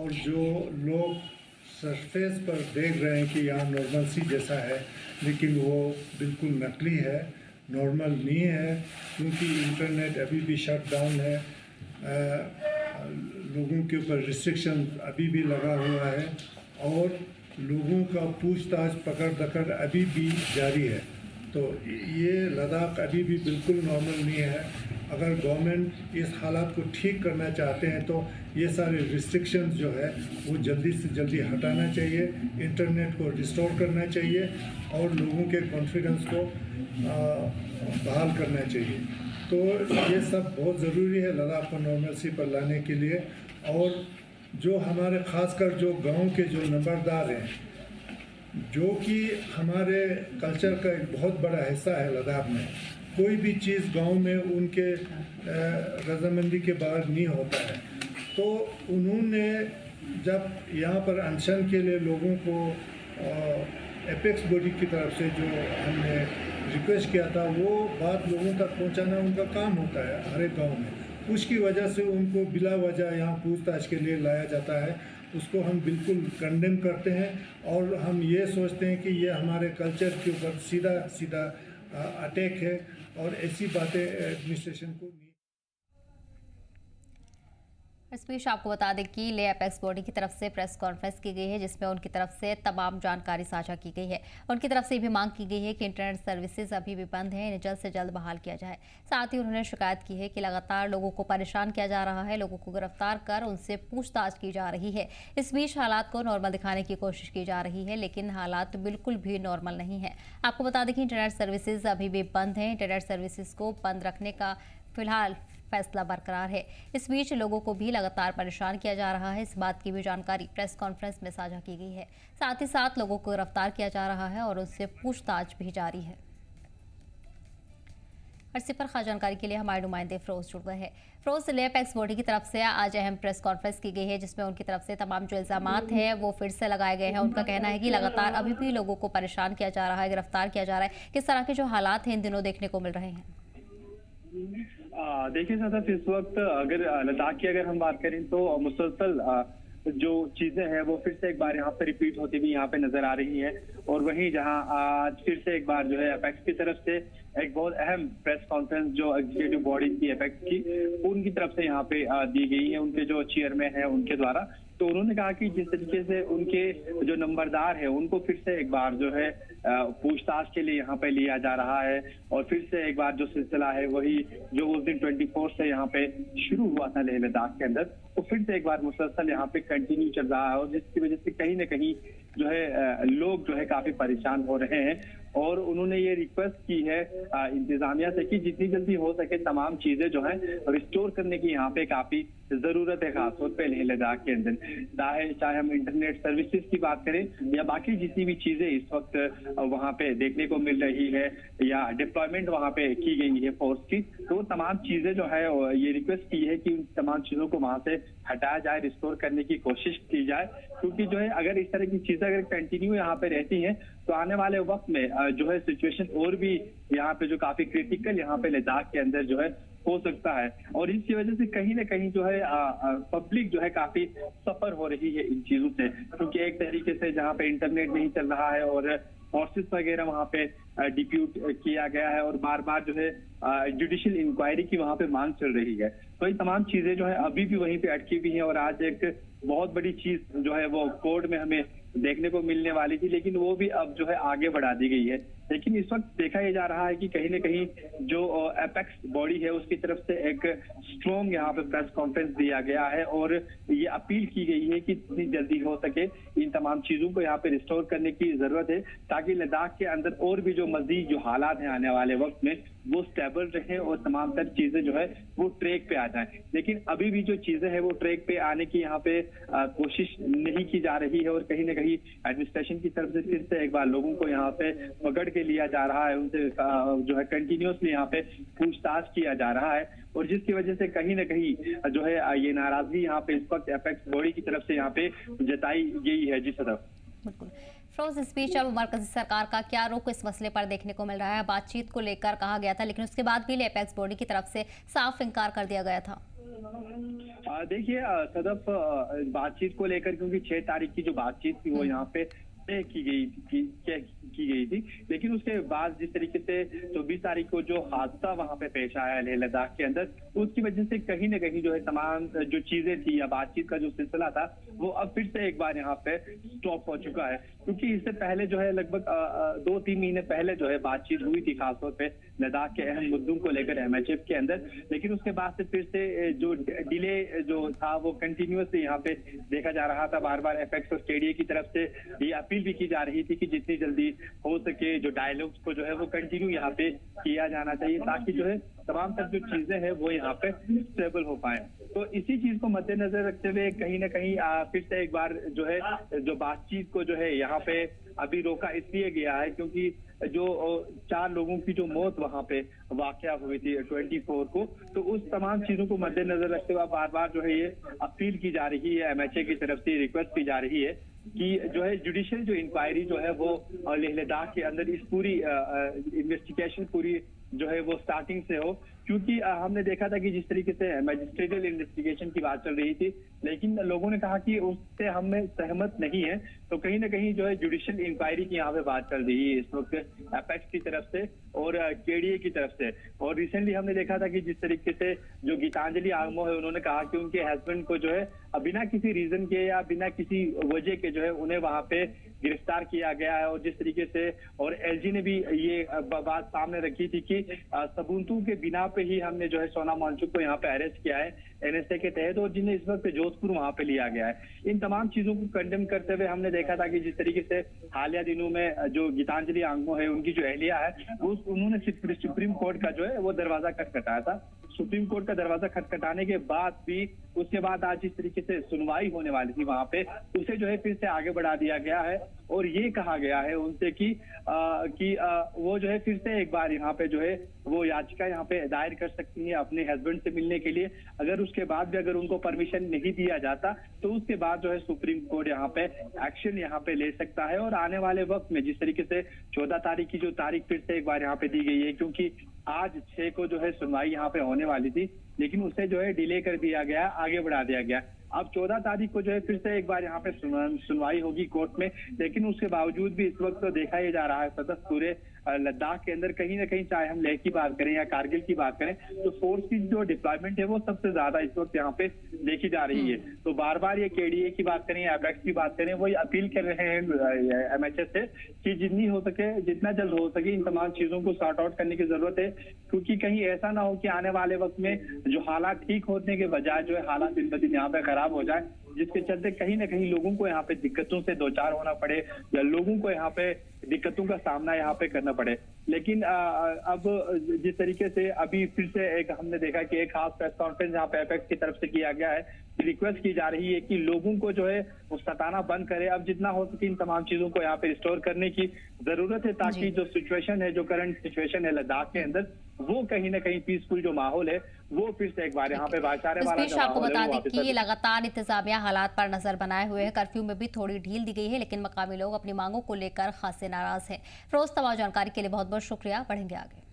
और जो लोग सरफेस पर देख रहे हैं कि यहाँ नॉर्मल सी जैसा है, लेकिन वो बिल्कुल नकली है, नॉर्मल नहीं है, क्योंकि इंटरनेट अभी भी शट डाउन है। लोगों के ऊपर रिस्ट्रिक्शन अभी भी लगा हुआ है और लोगों का पूछताछ पकड़ दकड़ अभी भी जारी है। तो ये लद्दाख अभी भी बिल्कुल नॉर्मल नहीं है। अगर गवर्नमेंट इस हालात को ठीक करना चाहते हैं तो ये सारे रिस्ट्रिक्शंस जो है वो जल्दी से जल्दी हटाना चाहिए, इंटरनेट को रिस्टोर करना चाहिए और लोगों के कॉन्फिडेंस को बहाल करना चाहिए। तो ये सब बहुत ज़रूरी है लद्दाख को नॉर्मलसी पर लाने के लिए। और जो हमारे ख़ासकर जो गांव के जो नंबरदार हैं, जो कि हमारे कल्चर का एक बहुत बड़ा हिस्सा है लद्दाख में, कोई भी चीज़ गांव में उनके रजामंदी के बाहर नहीं होता है। तो उन्होंने जब यहाँ पर अनशन के लिए लोगों को एपेक्स बॉडी की तरफ से जो हमने रिक्वेस्ट किया था, वो बात लोगों तक पहुँचाना उनका काम होता है हर एक गाँव में। उसकी वजह से उनको बिला वजह यहाँ पूछताछ के लिए लाया जाता है। उसको हम बिल्कुल कंडेम करते हैं और हम ये सोचते हैं कि ये हमारे कल्चर के ऊपर सीधा सीधा अटैक है और ऐसी बातें एडमिनिस्ट्रेशन को नहीं। इस बीच आपको बता दें कि ले एपेक्स बॉडी की तरफ से प्रेस कॉन्फ्रेंस की गई है, जिसमें उनकी तरफ से तमाम जानकारी साझा की गई है। उनकी तरफ से भी मांग की गई है कि इंटरनेट सर्विसेज अभी भी बंद है, इन्हें जल्द से जल्द बहाल किया जाए। साथ ही उन्होंने शिकायत की है कि लगातार लोगों को परेशान किया जा रहा है, लोगों को गिरफ्तार कर उनसे पूछताछ की जा रही है। इस बीच हालात को नॉर्मल दिखाने की कोशिश की जा रही है, लेकिन हालात बिल्कुल भी नॉर्मल नहीं है। आपको बता दें कि इंटरनेट सर्विसेज अभी भी बंद है। इंटरनेट सर्विसेज को बंद रखने का फिलहाल फैसला बरकरार है। इस बीच लोगों को भी लगातार परेशान किया जा रहा है, इस बात की भी जानकारी प्रेस कॉन्फ्रेंस में साझा की गई है। साथ ही साथ लोगों को गिरफ्तार किया जा रहा है और उनसे पूछताछ भी जारी है। इसी पर खास जानकारी के लिए हमारे नुमाइंदे फिरोज जुड़ गए हैं। फिरोज, ले एपेक्स बॉडी की तरफ से आज अहम प्रेस कॉन्फ्रेंस की गई है, जिसमें उनकी तरफ से तमाम जो इल्जामात हैं वो फिर से लगाए गए हैं। उनका कहना है कि लगातार अभी भी लोगों को परेशान किया जा रहा है, गिरफ्तार किया जा रहा है। किस तरह के जो हालात हैं इन दिनों देखने को मिल रहे हैं? देखिए सदफ, इस वक्त अगर लद्दाख की अगर हम बात करें तो मुसलसल जो चीजें हैं वो फिर से एक बार यहाँ पे रिपीट होती हुई यहाँ पे नजर आ रही है। और वहीं जहाँ आज फिर से एक बार जो है एपेक्स की तरफ से एक बहुत अहम प्रेस कॉन्फ्रेंस जो एग्जीक्यूटिव बॉडी की एपेक्स की, उनकी तरफ से यहाँ पे दी गई है, उनके जो चेयरमैन है उनके द्वारा। तो उन्होंने कहा कि जिस तरीके से उनके जो नंबरदार है उनको फिर से एक बार जो है पूछताछ के लिए यहाँ पे लिया जा रहा है और फिर से एक बार जो सिलसिला है वही जो उस दिन 24 से यहाँ पे शुरू हुआ था लेह लद्दाख के अंदर, तो फिर से एक बार मुसलसल यहाँ पे कंटिन्यू चल रहा है और जिसकी वजह से कहीं ना कहीं जो है लोग जो है काफी परेशान हो रहे हैं। और उन्होंने ये रिक्वेस्ट की है इंतजामिया से कि जितनी जल्दी हो सके तमाम चीजें जो है रिस्टोर करने की यहाँ पे काफी जरूरत है, खासतौर पे लेह लद्दाख के अंदर। चाहे हम इंटरनेट सर्विसेज की बात करें या बाकी जितनी भी चीजें इस वक्त वहाँ पे देखने को मिल रही है या डिप्लॉयमेंट वहाँ पे की गई है फोर्स की, तो तमाम चीजें जो है ये रिक्वेस्ट की है कि उन तमाम चीजों को वहाँ से हटाया जाए, रिस्टोर करने की कोशिश की जाए। क्योंकि जो है अगर इस तरह की चीजें अगर कंटिन्यू यहाँ पे रहती हैं तो आने वाले वक्त में जो है सिचुएशन और भी यहाँ पे जो काफी क्रिटिकल यहाँ पे लद्दाख के अंदर जो है हो सकता है। और इसकी वजह से कहीं ना कहीं जो है पब्लिक जो है काफी सफर हो रही है इन चीजों से, क्योंकि एक तरीके से जहाँ पे इंटरनेट नहीं चल रहा है और फोर्सेस वगैरह वहाँ पे डिप्यूट किया गया है और बार बार जो है जुडिशियल इंक्वायरी की वहाँ पे मांग चल रही है, तो ये तमाम चीजें जो है अभी भी वहीं पे अटकी हुई है। और आज एक बहुत बड़ी चीज जो है वो कोर्ट में हमें देखने को मिलने वाली थी, लेकिन वो भी अब जो है आगे बढ़ा दी गई है। लेकिन इस वक्त देखा यह जा रहा है कि कहीं ना कहीं जो एपेक्स बॉडी है उसकी तरफ से एक स्ट्रॉन्ग यहाँ पे प्रेस कॉन्फ्रेंस दिया गया है और ये अपील की गई है कि जितनी जल्दी हो सके इन तमाम चीजों को यहाँ पे रिस्टोर करने की जरूरत है, ताकि लद्दाख के अंदर और भी जो मजीद जो हालात हैं आने वाले वक्त में वो स्टेबल रहे और तमाम तर चीजें जो है वो ट्रैक पे आ जाए। लेकिन अभी भी जो चीजें हैं वो ट्रैक पे आने की यहाँ पे कोशिश नहीं की जा रही है और कहीं ना कहीं एडमिनिस्ट्रेशन की तरफ से फिर से एक बार लोगों को यहाँ पे पकड़ के लिया जा रहा है, उनसे जो है कंटिन्यूसली यहाँ पे पूछताछ किया जा रहा है और जिसकी वजह से कहीं ना कहीं जो है ये नाराजगी यहाँ पे इस वक्त एपेक्स बॉडी की तरफ से यहाँ पे जताई गई है। जी सदर, बिल्कुल। फिरोज, इस बीच अब मरकजी सरकार का क्या रुख इस मसले पर देखने को मिल रहा है? बातचीत को लेकर कहा गया था, लेकिन उसके बाद भी एपेक्स बॉडी की तरफ से साफ इनकार कर दिया गया था। देखिए सदफ, बातचीत को लेकर क्योंकि 6 तारीख की जो बातचीत थी वो यहाँ पे तय की गई थी, लेकिन उसके बाद जिस तरीके से 24 तारीख को जो हादसा वहां पे पेश आया लेह लद्दाख के अंदर, उसकी वजह से कहीं ना कहीं जो है तमाम जो चीजें थी या बातचीत का जो सिलसिला था वो अब फिर से एक बार यहाँ पे स्टॉप हो चुका है। क्योंकि इससे पहले जो है लगभग 2-3 महीने पहले जो है बातचीत हुई थी खासतौर पे लद्दाख के अहम मुद्दों को लेकर MHF के अंदर, लेकिन उसके बाद से फिर से जो डिले जो था वो कंटिन्यूअसली यहाँ पे देखा जा रहा था। बार बार FX और KDA की तरफ से ये अपील भी की जा रही थी कि जितनी जल्दी हो सके जो डायलॉग्स को जो है वो कंटिन्यू यहाँ पे किया जाना चाहिए, ताकि जो है तमाम तर जो चीजें हैं वो यहाँ पे स्टेबल हो पाए। तो इसी चीज को मद्देनजर रखते हुए कहीं ना कहीं फिर से एक बार जो है जो बातचीत को जो है यहाँ पे अभी रोका इसलिए गया है क्योंकि जो 4 लोगों की जो मौत वहां पे वाकया हुई थी 24 को, तो उस तमाम चीजों को मद्देनजर रखते हुए बार बार जो है ये अपील की जा रही है, MHA की तरफ से रिक्वेस्ट की जा रही है कि जो है जुडिशियल जो इंक्वायरी जो है वो लेह लद्दाख के अंदर इस पूरी इन्वेस्टिगेशन पूरी जो है वो स्टार्टिंग से हो। क्योंकि हमने देखा था कि जिस तरीके से मैजिस्ट्रेटल इन्वेस्टिगेशन की बात चल रही थी, लेकिन लोगों ने कहा कि उससे हमें सहमत नहीं है, तो कहीं ना कहीं जो है जुडिशियल इंक्वायरी की यहाँ पे बात चल रही है इस वक्त एपेक्स की तरफ से और KDA की तरफ से। और रिसेंटली हमने देखा था कि जिस तरीके से जो गीतांजलि आंगमो है उन्होंने कहा कि उनके हस्बैंड को जो है बिना किसी रीजन के या बिना किसी वजह के जो है उन्हें वहां पे गिरफ्तार किया गया है। और जिस तरीके से और LG ने भी ये बात सामने रखी थी कि सबूतों के बिना पे ही हमने जो है सोनम वांगचुक को यहाँ पे अरेस्ट किया है NSA के तहत, और जिन्हें इस वक्त जोधपुर वहां पे लिया गया है। इन तमाम चीजों को कंडेम करते हुए हमने देखा था कि जिस तरीके से हालिया दिनों में जो गीतांजलि आंगमो है उनकी जो अहलिया है उन्होंने सुप्रीम कोर्ट का जो है वो दरवाजा खटखटाया था। सुप्रीम कोर्ट का दरवाजा खटखटाने के बाद भी उसके बाद आज जिस तरीके से सुनवाई होने वाली थी वहां पे उसे जो है फिर से आगे बढ़ा दिया गया है और ये कहा गया है उनसे कि वो जो है फिर से एक बार यहाँ पे जो है वो याचिका यहाँ पे दायर कर सकती है अपने हस्बैंड से मिलने के लिए। अगर उसके बाद भी अगर उनको परमिशन नहीं दिया जाता तो उसके बाद जो है सुप्रीम कोर्ट यहाँ पे एक्शन यहाँ पे ले सकता है। और आने वाले वक्त में जिस तरीके से 14 तारीख की जो तारीख फिर से एक बार यहाँ पे दी गई है, क्योंकि आज 6 को जो है सुनवाई यहाँ पे होने वाली थी, लेकिन उसे जो है डिले कर दिया गया, आगे बढ़ा दिया गया। अब 14 तारीख को जो है फिर से एक बार यहाँ पे सुनवाई होगी कोर्ट में, लेकिन उसके बावजूद भी इस वक्त तो देखा ही जा रहा है सतत पूरे लद्दाख के अंदर कहीं ना कहीं, चाहे हम लेह की बात करें या कारगिल की बात करें, तो फोर्स की जो डिप्लॉयमेंट है वो सबसे ज्यादा इस वक्त यहाँ पे देखी जा रही है। तो बार बार ये KDA की बात करें या एपेक्स की बात करें, वही अपील कर रहे हैं MHA से कि जितनी हो सके जितना जल्द हो सके इन तमाम चीजों को सॉर्ट आउट करने की जरूरत है, क्योंकि कहीं ऐसा ना हो कि आने वाले वक्त में जो हालात ठीक होने के बजाय जो है हालात दिन ब दिन यहाँ पे खराब हो जाए, जिसके चलते कहीं ना कहीं लोगों को यहाँ पे दिक्कतों से दो चार होना पड़े या लोगों को यहाँ पे दिक्कतों का सामना यहाँ पे करना पड़े। लेकिन अब जिस तरीके से अभी फिर से एक हमने देखा कि एक खास प्रेस कॉन्फ्रेंस यहाँ पे एपेक्स की तरफ से किया गया है, रिक्वेस्ट की जा रही है कि लोगों को जो है वो सताना बंद करे। अब जितना हो सके इन तमाम चीजों को यहाँ पे रिस्टोर करने की जरूरत है, ताकि जो सिचुएशन है, जो करंट सिचुएशन है लद्दाख के अंदर, वो कहीं ना कहीं पीसफुल जो माहौल है वो फिर से एक बार यहाँ पे भाईचारे वाला जो आपको माहौल बता है दें कि ये लगातार इंतजामिया हालात पर नजर बनाए हुए हैं। कर्फ्यू में भी थोड़ी ढील दी गई है, लेकिन मकामी लोग अपनी मांगों को लेकर खासे नाराज हैं। फिरोज, तमाम जानकारी के लिए बहुत बहुत शुक्रिया। बढ़ेंगे आगे।